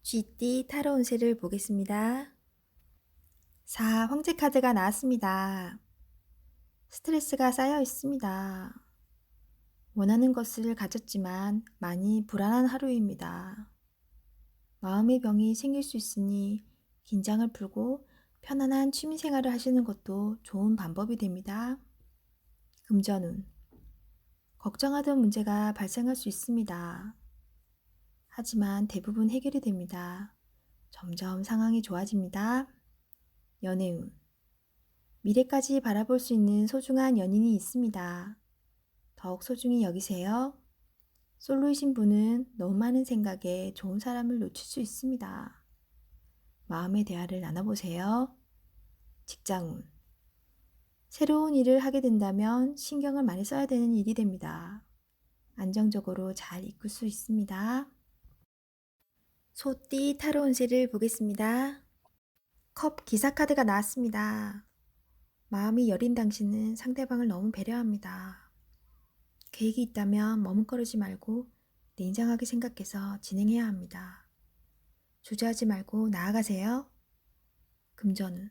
쥐띠 타로 운세를 보겠습니다. 4. 황제 카드가 나왔습니다. 스트레스가 쌓여 있습니다. 원하는 것을 가졌지만 많이 불안한 하루입니다. 마음의 병이 생길 수 있으니 긴장을 풀고 편안한 취미생활을 하시는 것도 좋은 방법이 됩니다. 금전운. 걱정하던 문제가 발생할 수 있습니다. 하지만 대부분 해결이 됩니다. 점점 상황이 좋아집니다. 연애운. 미래까지 바라볼 수 있는 소중한 연인이 있습니다. 더욱 소중히 여기세요. 솔로이신 분은 너무 많은 생각에 좋은 사람을 놓칠 수 있습니다. 마음의 대화를 나눠보세요. 직장운. 새로운 일을 하게 된다면 신경을 많이 써야 되는 일이 됩니다. 안정적으로 잘 이끌 수 있습니다. 소띠 타로 운세를 보겠습니다. 컵 기사 카드가 나왔습니다. 마음이 여린 당신은 상대방을 너무 배려합니다. 계획이 있다면 머뭇거리지 말고 냉정하게 생각해서 진행해야 합니다. 주저하지 말고 나아가세요. 금전운.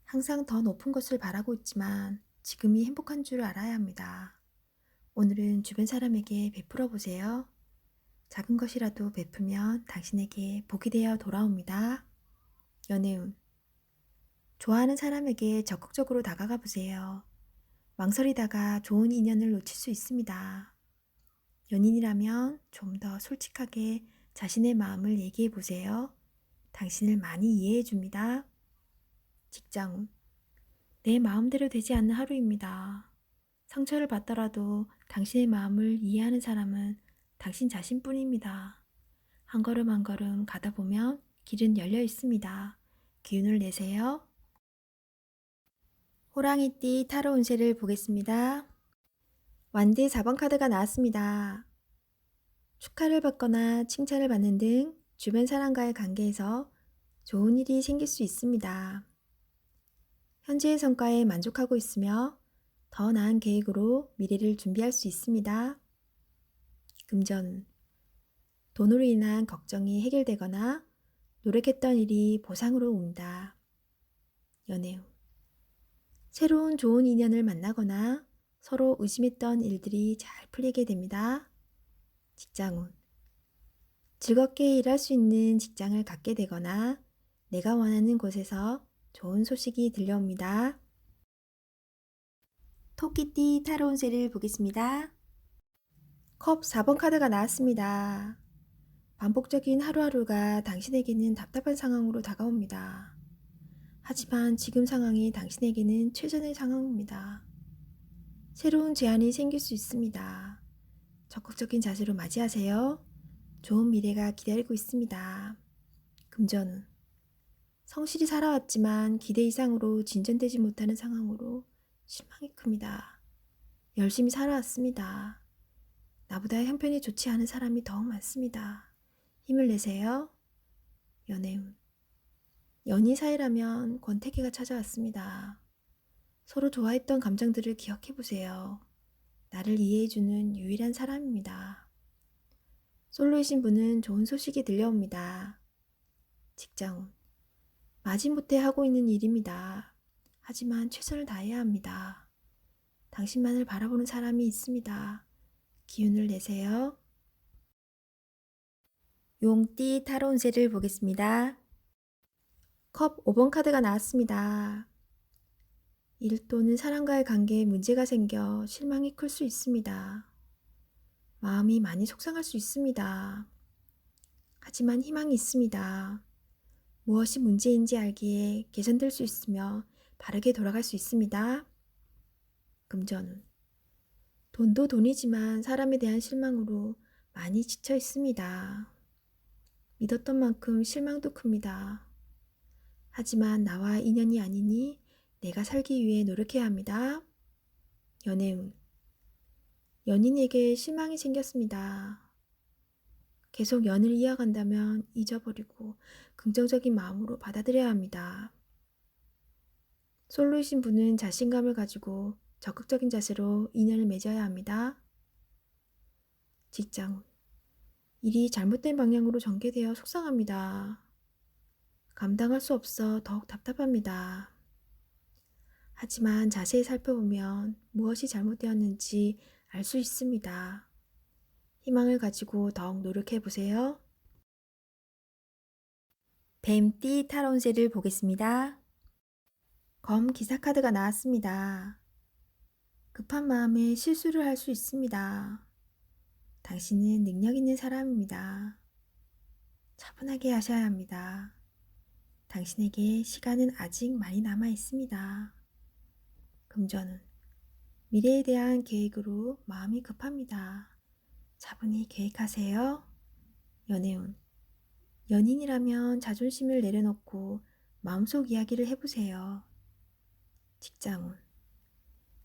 항상 더 높은 것을 바라고 있지만 지금이 행복한 줄 알아야 합니다. 오늘은 주변 사람에게 베풀어 보세요. 작은 것이라도 베풀면 당신에게 복이 되어 돌아옵니다. 연애운. 좋아하는 사람에게 적극적으로 다가가 보세요. 망설이다가 좋은 인연을 놓칠 수 있습니다. 연인이라면 좀 더 솔직하게 자신의 마음을 얘기해 보세요. 당신을 많이 이해해 줍니다. 직장운. 내 마음대로 되지 않는 하루입니다. 상처를 받더라도 당신의 마음을 이해하는 사람은 당신 자신뿐입니다. 한 걸음 한 걸음 가다 보면 길은 열려 있습니다. 기운을 내세요. 호랑이띠 타로 운세를 보겠습니다. 완드 4번 카드가 나왔습니다. 축하를 받거나 칭찬을 받는 등 주변 사람과의 관계에서 좋은 일이 생길 수 있습니다. 현재의 성과에 만족하고 있으며 더 나은 계획으로 미래를 준비할 수 있습니다. 금전. 돈으로 인한 걱정이 해결되거나 노력했던 일이 보상으로 온다. 연애운. 새로운 좋은 인연을 만나거나 서로 의심했던 일들이 잘 풀리게 됩니다. 직장운. 즐겁게 일할 수 있는 직장을 갖게 되거나 내가 원하는 곳에서 좋은 소식이 들려옵니다. 토끼띠 타로 운세를 보겠습니다. 컵 4번 카드가 나왔습니다. 반복적인 하루하루가 당신에게는 답답한 상황으로 다가옵니다. 하지만 지금 상황이 당신에게는 최선의 상황입니다. 새로운 제안이 생길 수 있습니다. 적극적인 자세로 맞이하세요. 좋은 미래가 기다리고 있습니다. 금전운. 성실히 살아왔지만 기대 이상으로 진전되지 못하는 상황으로 실망이 큽니다. 열심히 살아왔습니다. 나보다 형편이 좋지 않은 사람이 더 많습니다. 힘을 내세요. 연애운. 연인 사이라면 권태기가 찾아왔습니다. 서로 좋아했던 감정들을 기억해보세요. 나를 이해해주는 유일한 사람입니다. 솔로이신 분은 좋은 소식이 들려옵니다. 직장운. 마지못해 하고 있는 일입니다. 하지만 최선을 다해야 합니다. 당신만을 바라보는 사람이 있습니다. 기운을 내세요. 용띠 타로 운세를 보겠습니다. 컵 5번 카드가 나왔습니다. 일 또는 사람과의 관계에 문제가 생겨 실망이 클 수 있습니다. 마음이 많이 속상할 수 있습니다. 하지만 희망이 있습니다. 무엇이 문제인지 알기에 개선될 수 있으며 바르게 돌아갈 수 있습니다. 금전운. 돈도 돈이지만 사람에 대한 실망으로 많이 지쳐 있습니다. 믿었던 만큼 실망도 큽니다. 하지만 나와 인연이 아니니 내가 살기 위해 노력해야 합니다. 연애운. 연인에게 실망이 생겼습니다. 계속 연을 이어간다면 잊어버리고 긍정적인 마음으로 받아들여야 합니다. 솔로이신 분은 자신감을 가지고 적극적인 자세로 인연을 맺어야 합니다. 직장운. 일이 잘못된 방향으로 전개되어 속상합니다. 감당할 수 없어 더욱 답답합니다. 하지만 자세히 살펴보면 무엇이 잘못되었는지 알 수 있습니다. 희망을 가지고 더욱 노력해 보세요. 뱀띠 타로운세를 보겠습니다. 검 기사 카드가 나왔습니다. 급한 마음에 실수를 할 수 있습니다. 당신은 능력 있는 사람입니다. 차분하게 하셔야 합니다. 당신에게 시간은 아직 많이 남아 있습니다. 금전운, 미래에 대한 계획으로 마음이 급합니다. 차분히 계획하세요. 연애운, 연인이라면 자존심을 내려놓고 마음속 이야기를 해보세요. 직장운,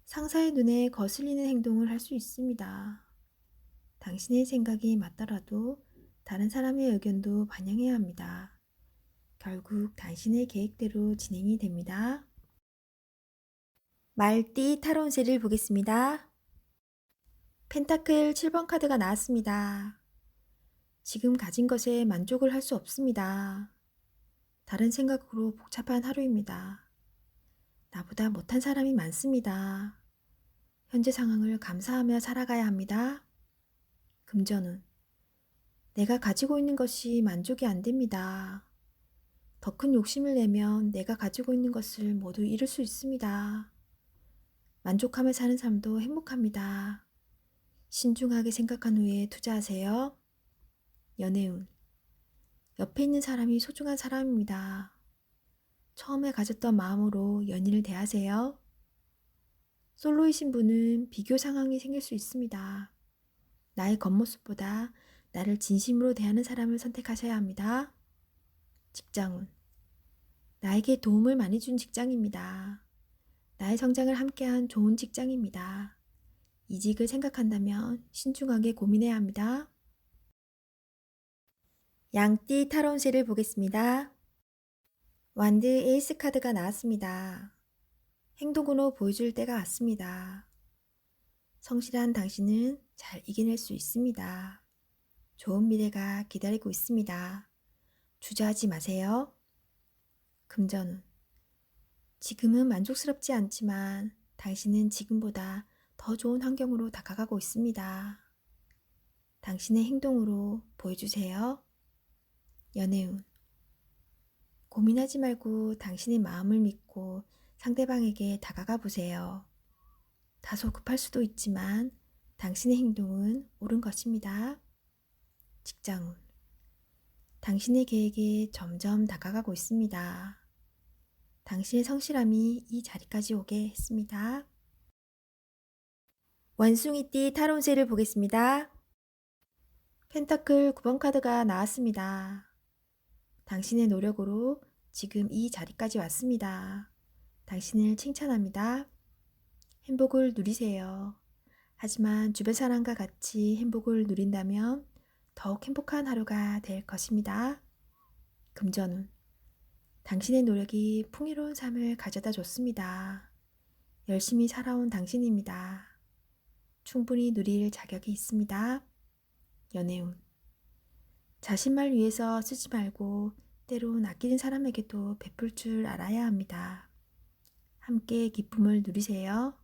상사의 눈에 거슬리는 행동을 할 수 있습니다. 당신의 생각이 맞더라도 다른 사람의 의견도 반영해야 합니다. 결국 당신의 계획대로 진행이 됩니다. 말띠 타로운세를 보겠습니다. 펜타클 7번 카드가 나왔습니다. 지금 가진 것에 만족을 할 수 없습니다. 다른 생각으로 복잡한 하루입니다. 나보다 못한 사람이 많습니다. 현재 상황을 감사하며 살아가야 합니다. 금전운, 내가 가지고 있는 것이 만족이 안 됩니다. 더 큰 욕심을 내면 내가 가지고 있는 것을 모두 잃을 수 있습니다. 만족하며 사는 삶도 행복합니다. 신중하게 생각한 후에 투자하세요. 연애운, 옆에 있는 사람이 소중한 사람입니다. 처음에 가졌던 마음으로 연인을 대하세요. 솔로이신 분은 비교 상황이 생길 수 있습니다. 나의 겉모습보다 나를 진심으로 대하는 사람을 선택하셔야 합니다. 직장운, 나에게 도움을 많이 준 직장입니다. 나의 성장을 함께한 좋은 직장입니다. 이직을 생각한다면 신중하게 고민해야 합니다. 양띠 타로운세를 보겠습니다. 완드 에이스 카드가 나왔습니다. 행동으로 보여줄 때가 왔습니다. 성실한 당신은 잘 이겨낼 수 있습니다. 좋은 미래가 기다리고 있습니다. 주저하지 마세요. 금전운, 지금은 만족스럽지 않지만 당신은 지금보다 더 좋은 환경으로 다가가고 있습니다. 당신의 행동으로 보여주세요. 연애운, 고민하지 말고 당신의 마음을 믿고 상대방에게 다가가 보세요. 다소 급할 수도 있지만 당신의 행동은 옳은 것입니다. 직장운, 당신의 계획에 점점 다가가고 있습니다. 당신의 성실함이 이 자리까지 오게 했습니다. 원숭이띠 타로운세를 보겠습니다. 펜타클 9번 카드가 나왔습니다. 당신의 노력으로 지금 이 자리까지 왔습니다. 당신을 칭찬합니다. 행복을 누리세요. 하지만 주변 사람과 같이 행복을 누린다면 더욱 행복한 하루가 될 것입니다. 금전운, 당신의 노력이 풍요로운 삶을 가져다 줬습니다. 열심히 살아온 당신입니다. 충분히 누릴 자격이 있습니다. 연애운, 자신만 위해서 쓰지 말고 때론 아끼는 사람에게도 베풀 줄 알아야 합니다. 함께 기쁨을 누리세요.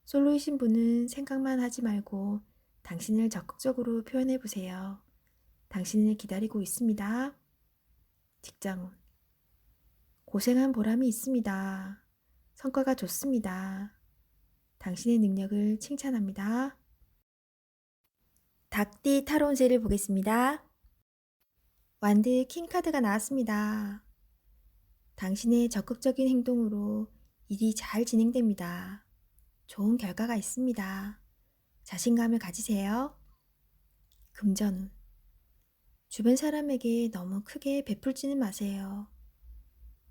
솔로이신 분은 생각만 하지 말고 당신을 적극적으로 표현해 보세요. 당신을 기다리고 있습니다. 직장운, 고생한 보람이 있습니다. 성과가 좋습니다. 당신의 능력을 칭찬합니다. 닭띠 타로운세를 보겠습니다. 완드 킹카드가 나왔습니다. 당신의 적극적인 행동으로 일이 잘 진행됩니다. 좋은 결과가 있습니다. 자신감을 가지세요. 금전운, 주변 사람에게 너무 크게 베풀지는 마세요.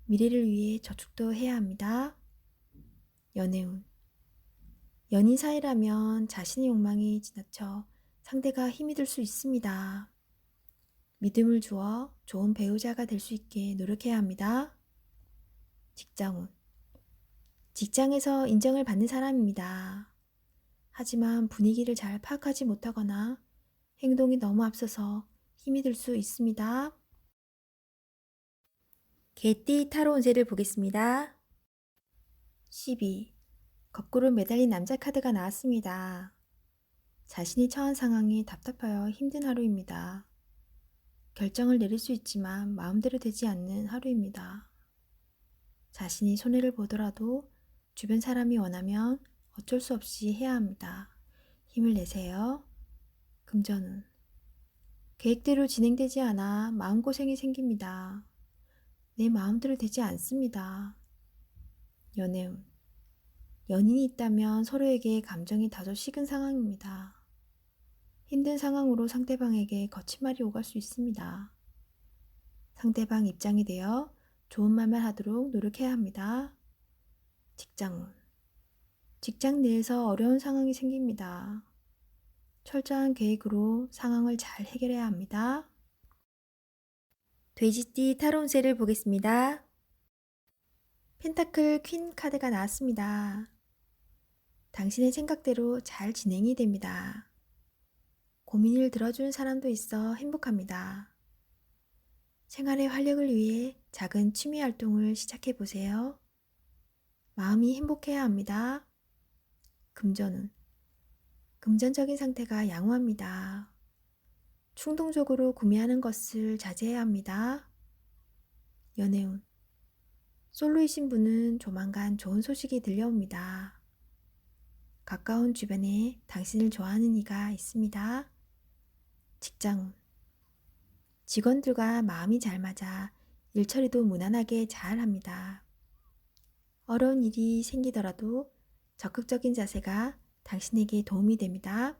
미래를 위해 저축도 해야 합니다. 연애운, 연인 사이라면 자신의 욕망이 지나쳐 상대가 힘이 들 수 있습니다. 믿음을 주어 좋은 배우자가 될 수 있게 노력해야 합니다. 직장운, 직장에서 인정을 받는 사람입니다. 하지만 분위기를 잘 파악하지 못하거나 행동이 너무 앞서서 힘이 들 수 있습니다. 개띠 타로 운세를 보겠습니다. 12. 거꾸로 매달린 남자 카드가 나왔습니다. 자신이 처한 상황이 답답하여 힘든 하루입니다. 결정을 내릴 수 있지만 마음대로 되지 않는 하루입니다. 자신이 손해를 보더라도 주변 사람이 원하면 어쩔 수 없이 해야 합니다. 힘을 내세요. 금전운. 계획대로 진행되지 않아 마음고생이 생깁니다. 내 마음대로 되지 않습니다. 연애운. 연인이 있다면 서로에게 감정이 다소 식은 상황입니다. 힘든 상황으로 상대방에게 거친 말이 오갈 수 있습니다. 상대방 입장이 되어 좋은 말만 하도록 노력해야 합니다. 직장운. 직장 내에서 어려운 상황이 생깁니다. 철저한 계획으로 상황을 잘 해결해야 합니다. 돼지띠 타로 운세를 보겠습니다. 펜타클 퀸 카드가 나왔습니다. 당신의 생각대로 잘 진행이 됩니다. 고민을 들어주는 사람도 있어 행복합니다. 생활의 활력을 위해 작은 취미 활동을 시작해 보세요. 마음이 행복해야 합니다. 금전운. 금전적인 상태가 양호합니다. 충동적으로 구매하는 것을 자제해야 합니다. 연애운. 솔로이신 분은 조만간 좋은 소식이 들려옵니다. 가까운 주변에 당신을 좋아하는 이가 있습니다. 직장운. 직원들과 마음이 잘 맞아 일 처리도 무난하게 잘 합니다. 어려운 일이 생기더라도 적극적인 자세가 당신에게 도움이 됩니다.